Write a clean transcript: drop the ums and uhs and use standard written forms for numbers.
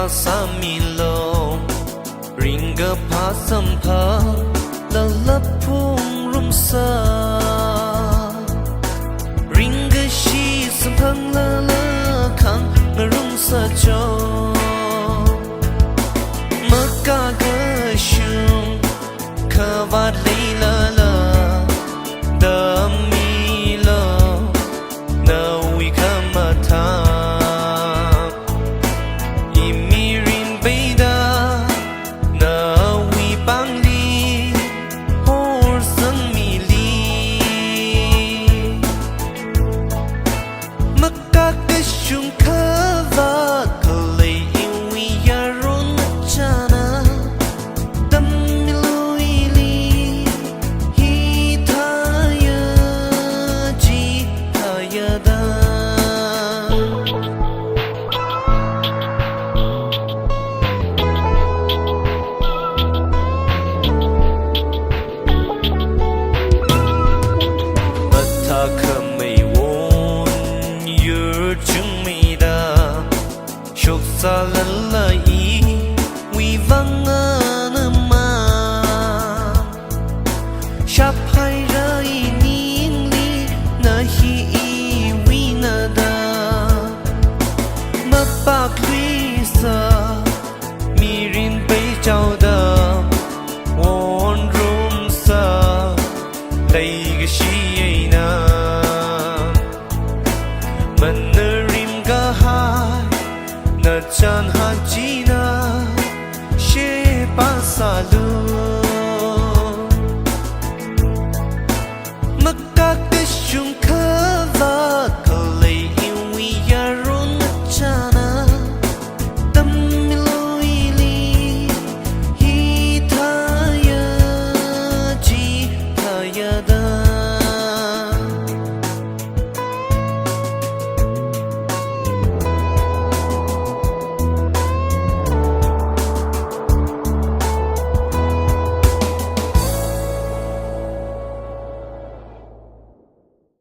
pasamilo ringa pasampa lalapung rumsa ringa shi sampang lalakang rumsa jo makaga shung kavat leilala damilo nawi kamata imirin beida nawi bangli hor sang mili makaga shung kavat kalay iwi yaron chana lalai wi vangana ma shapai rai ningli nahi wi nada mapak lisa mirin bai chao da won room sa dai ga shi na manerim ga hai na chan ha chi na she pa sa lu